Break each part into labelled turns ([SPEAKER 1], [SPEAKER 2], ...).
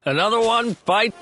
[SPEAKER 1] Another one, bite.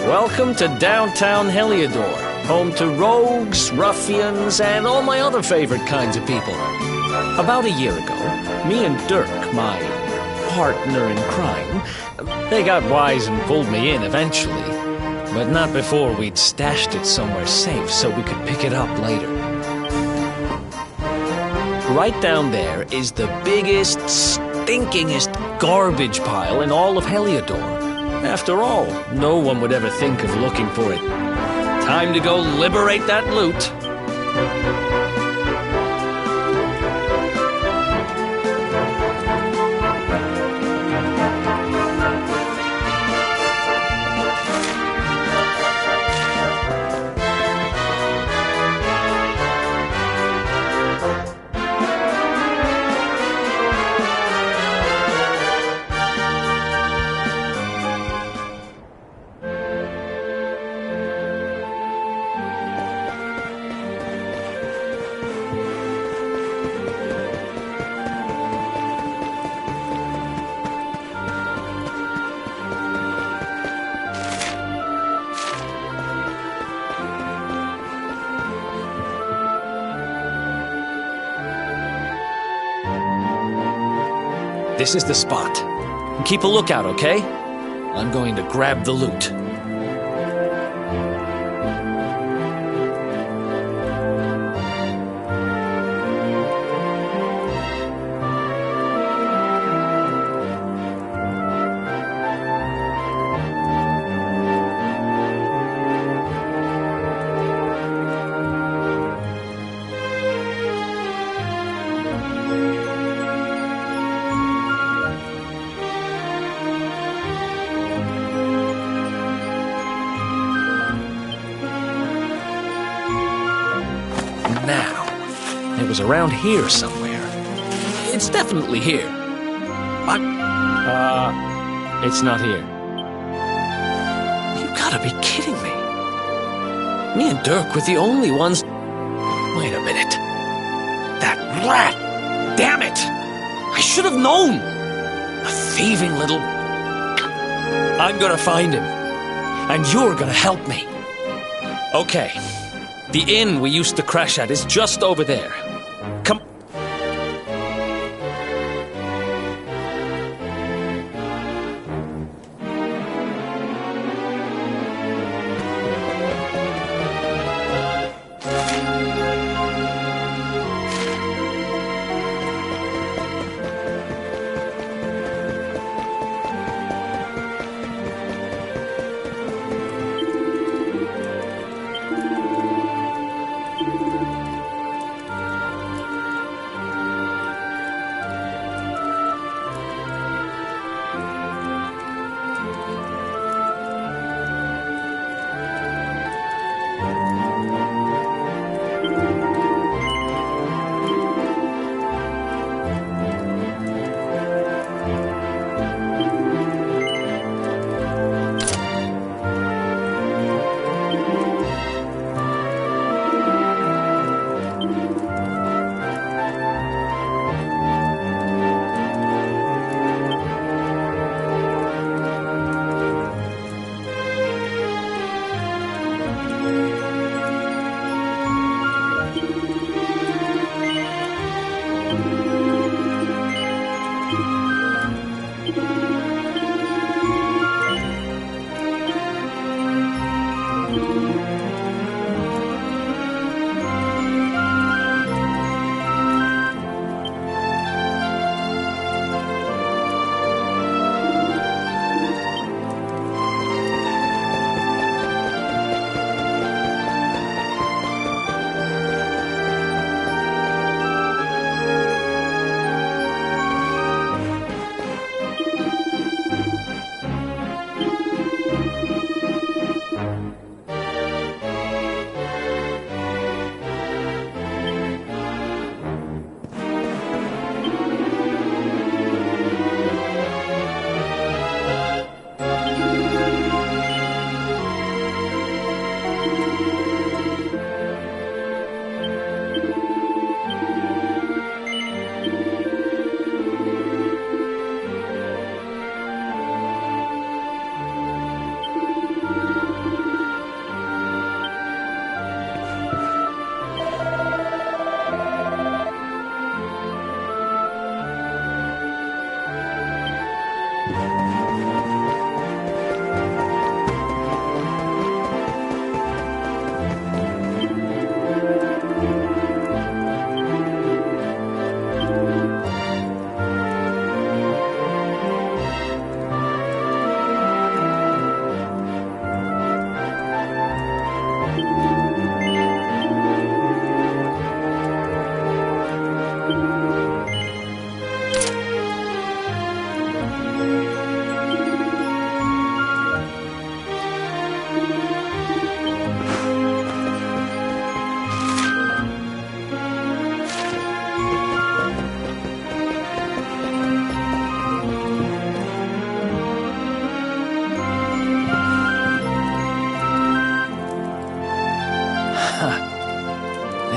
[SPEAKER 1] Welcome to downtown Heliodor, home to rogues, ruffians, and all my other favorite kinds of people. About a year ago, me and Dirk, my partner in crime, they got wise and pulled me in eventually. But not before we'd stashed it somewhere safe so we could pick it up later. Right down there is the biggest, stinkingest garbage pile in all of Heliodor. After all, no one would ever think of looking for it. Time to go liberate that loot. This is the spot. Keep a lookout, okay? I'm going to grab the loot. Now, it was around here somewhere. It's definitely here. It's not here. You gotta be kidding me. Me and Dirk were the only ones. Wait a minute. That rat! Damn it! I should have known! A thieving little... I'm gonna find him. And you're gonna help me. Okay. The inn we used to crash at is just over there. Come...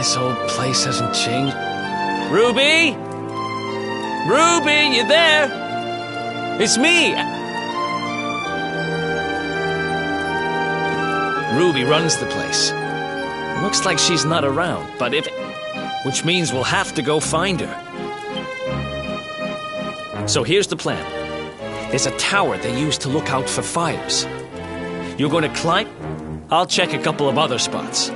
[SPEAKER 1] This old place hasn't changed. Ruby? Ruby, you there? It's me! Ruby runs the place. Looks like she's not around, but which means we'll have to go find her. So here's the plan. There's a tower they use to look out for fires. You're gonna climb? I'll check a couple of other spots.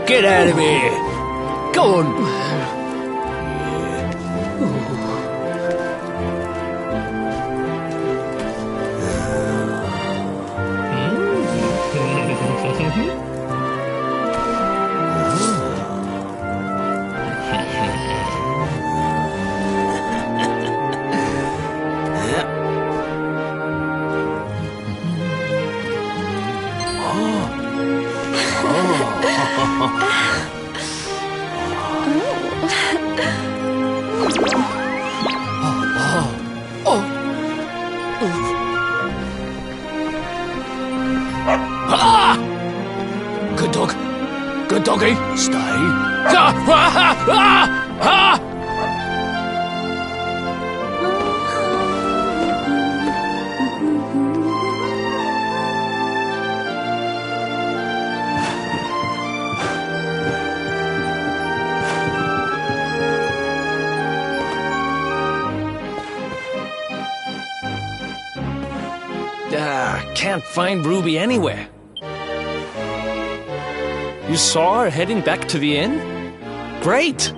[SPEAKER 2] Get out of here! Go on!
[SPEAKER 1] Good dog. Good doggy.
[SPEAKER 2] Stay.
[SPEAKER 1] Can't find Ruby anywhere. You saw her heading back to the inn? Great!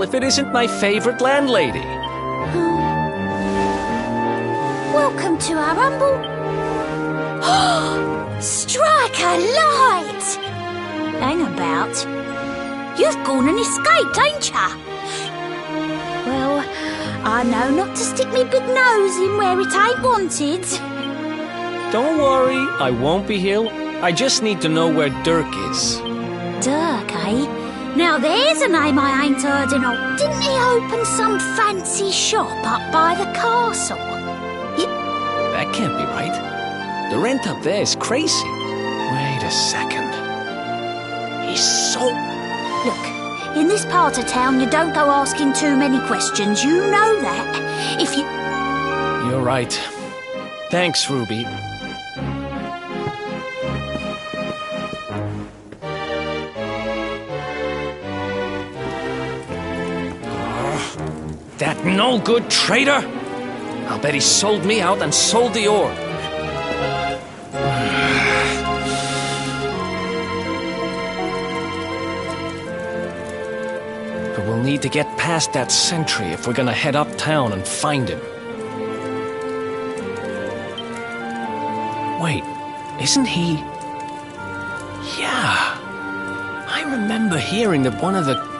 [SPEAKER 1] If it isn't my favorite landlady.
[SPEAKER 3] Welcome to our humble... Strike a light! Hang about. You've gone and escaped, ain't ya? Well, I know not to stick me big nose in where it ain't wanted.
[SPEAKER 1] Don't worry, I won't be here. I just need to know where Dirk is.
[SPEAKER 3] Dirk, eh? Now there's a name I ain't heard in all. Didn't he open some fancy shop up by the castle?
[SPEAKER 1] That can't be right. The rent up there is crazy. Wait a second. He's so...
[SPEAKER 3] Look, in this part of town you don't go asking too many questions. You know that. If you...
[SPEAKER 1] You're right. Thanks, Ruby. That no-good traitor! I'll bet he sold me out and sold the ore. But we'll need to get past that sentry if we're gonna head uptown and find him. Wait, isn't he... Yeah. I remember hearing that one of the...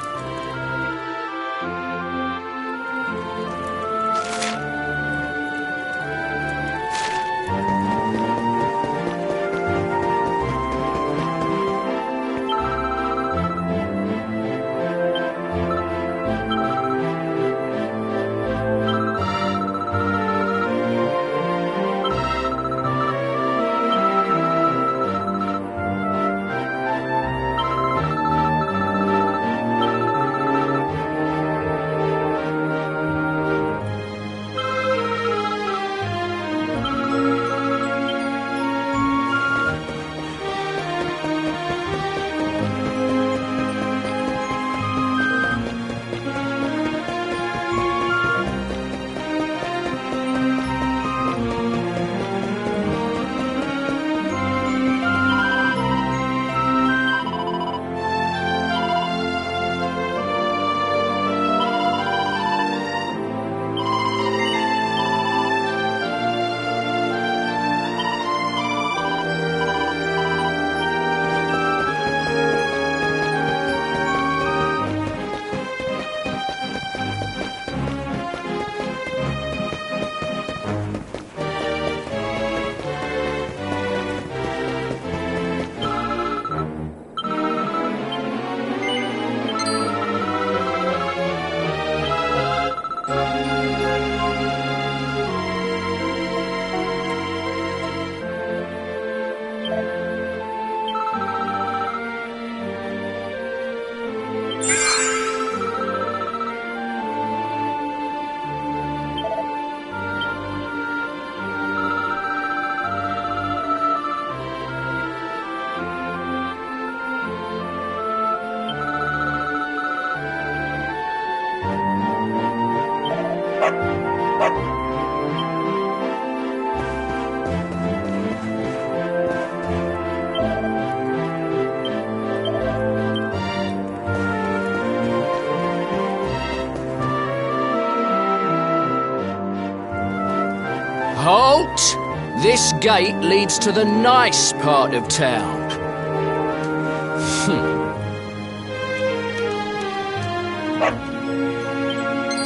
[SPEAKER 2] Halt! This gate leads to the nice part of town.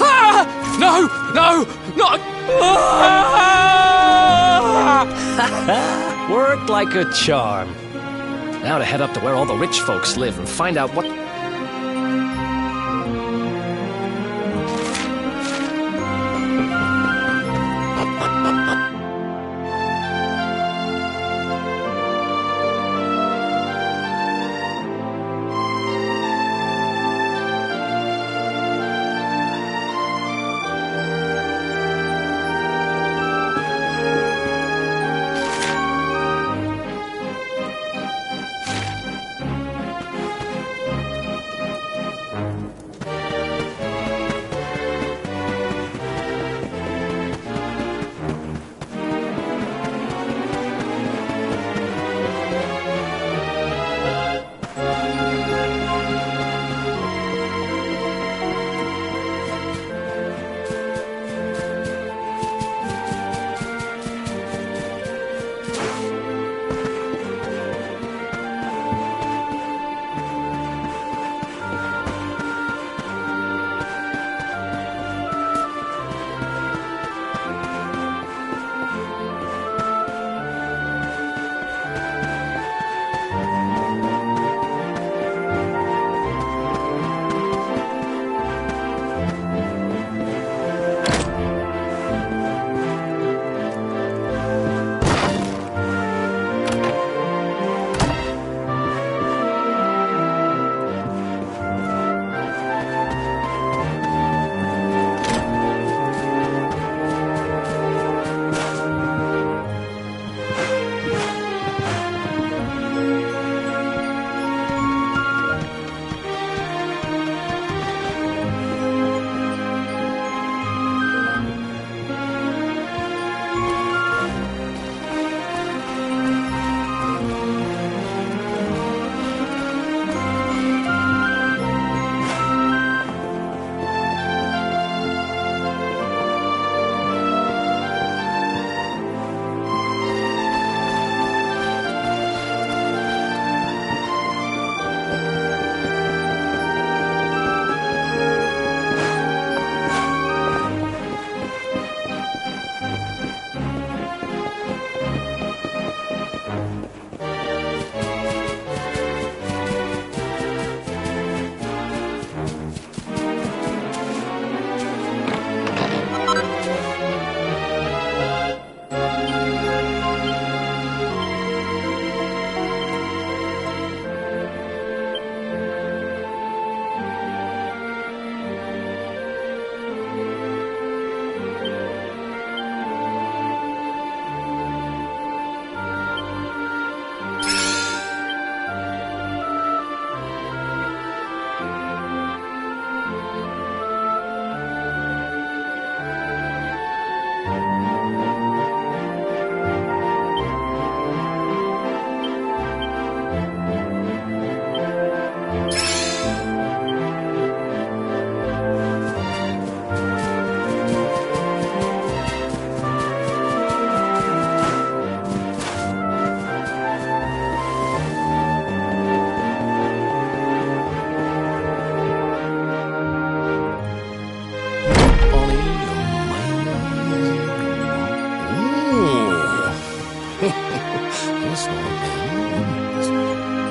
[SPEAKER 2] Ah! No! No! Not... Ah!
[SPEAKER 4] Worked like a charm. Now to head up to where all the rich folks live and find out what...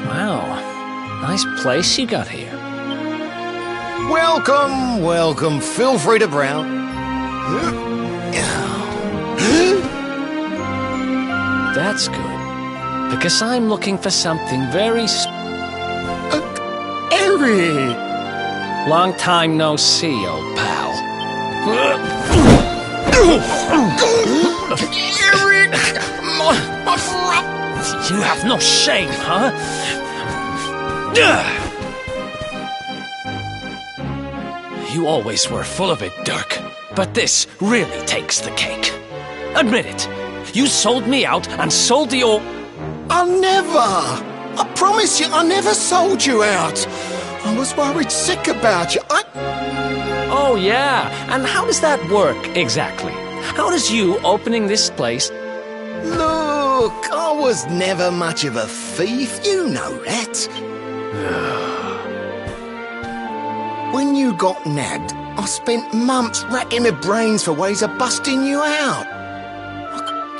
[SPEAKER 4] Wow, nice place you got here.
[SPEAKER 5] Welcome, welcome. Feel free to browse.
[SPEAKER 4] That's good. Because I'm looking for something very
[SPEAKER 5] Eric!
[SPEAKER 4] Long time no see, old pal.
[SPEAKER 5] Eric! My throat!
[SPEAKER 4] You have no shame, huh? You always were full of it, Dirk. But this really takes the cake. Admit it. You sold me out and sold the old...
[SPEAKER 5] I never! I promise you, I never sold you out. I was worried sick about you.
[SPEAKER 4] Oh, yeah. And how does that work, exactly? How does you opening this place...
[SPEAKER 5] Look, I was never much of a thief, you know that. When you got nabbed, I spent months racking my brains for ways of busting you out.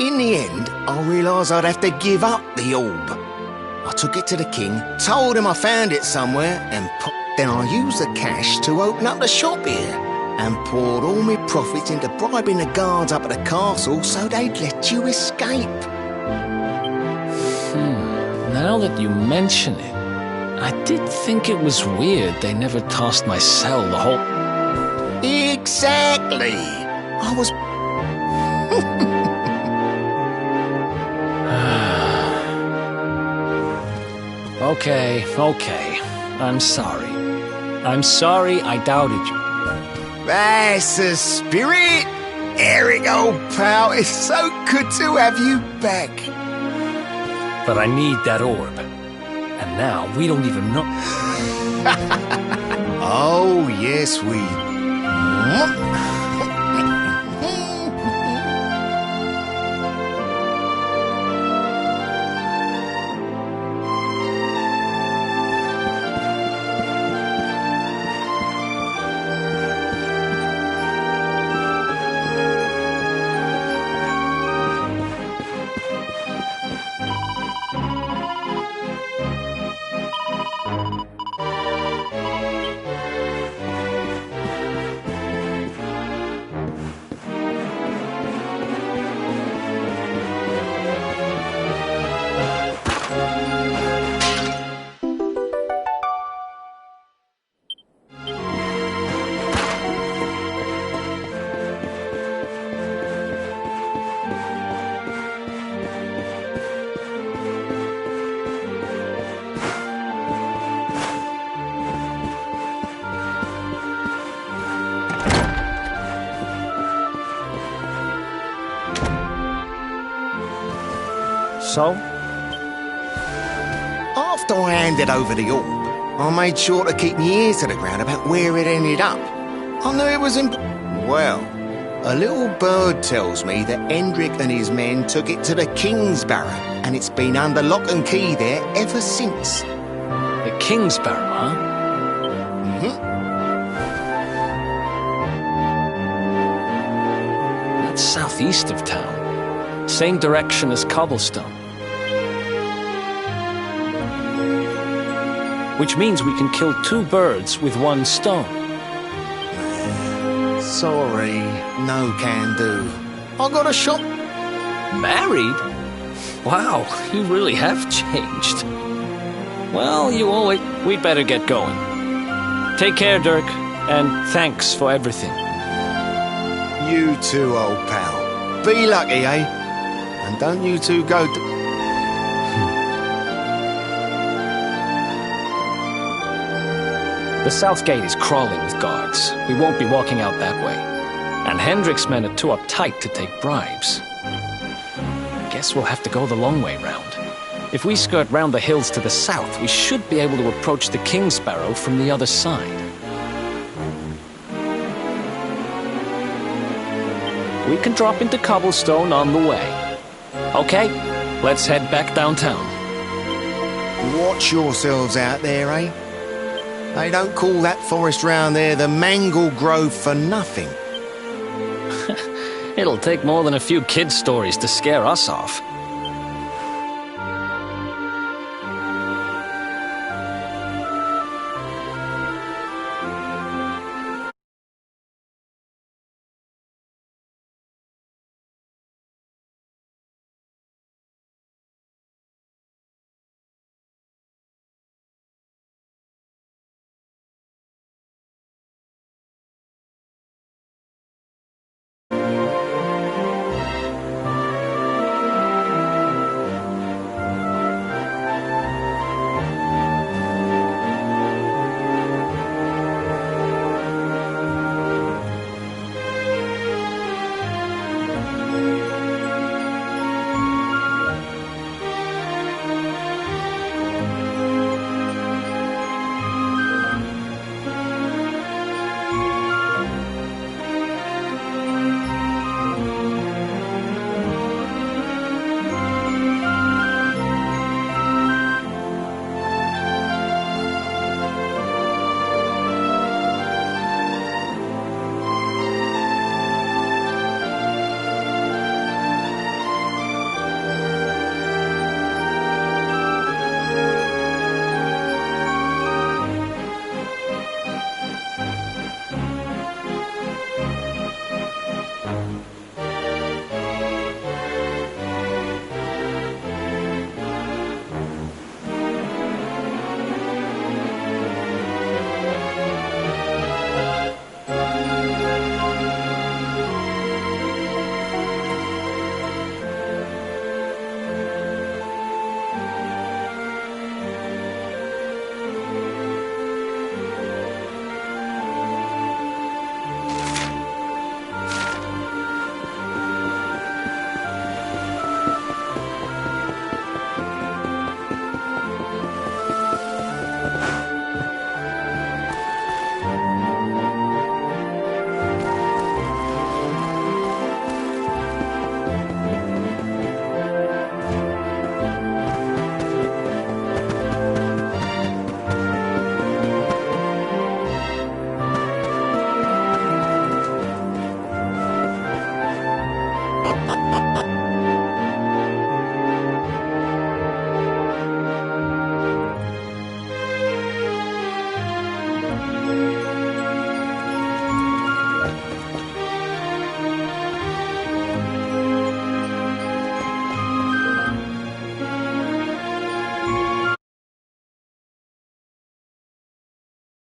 [SPEAKER 5] In the end, I realised I'd have to give up the orb. I took it to the king, told him I found it somewhere, and then I used the cash to open up the shop here, and poured all my profits into bribing the guards up at the castle so they'd let you escape.
[SPEAKER 4] Now that you mention it, I did think it was weird they never tossed my cell the whole...
[SPEAKER 5] Exactly! I was...
[SPEAKER 4] Okay. I'm sorry. I'm sorry I doubted you.
[SPEAKER 5] That's the spirit! Eric, old pal, it's so good to have you back.
[SPEAKER 4] But I need that orb. And now we don't even know...
[SPEAKER 5] Oh, yes, we...
[SPEAKER 4] So?
[SPEAKER 5] After I handed over the orb, I made sure to keep my ears to the ground about where it ended up. I knew it was Well, a little bird tells me that Hendrik and his men took it to the Kingsbarrow, and it's been under lock and key there ever since.
[SPEAKER 4] The Kingsbarrow, huh? That's southeast of town. Same direction as Cobblestone. Which means we can kill two birds with one stone.
[SPEAKER 5] Sorry, no can do. I got a shop.
[SPEAKER 4] Married? Wow, you really have changed. Well, you always... We'd better get going. Take care, Dirk, and thanks for everything.
[SPEAKER 5] You too, old pal. Be lucky, eh? And don't you two go to...
[SPEAKER 4] The south gate is crawling with guards. We won't be walking out that way. And Hendrik's men are too uptight to take bribes. Guess we'll have to go the long way round. If we skirt round the hills to the south, we should be able to approach the Kingsbarrow from the other side. We can drop into Cobblestone on the way. Okay, let's head back downtown.
[SPEAKER 5] Watch yourselves out there, eh? They don't call that forest round there the Mangle Grove for nothing.
[SPEAKER 4] It'll take more than a few kid stories to scare us off.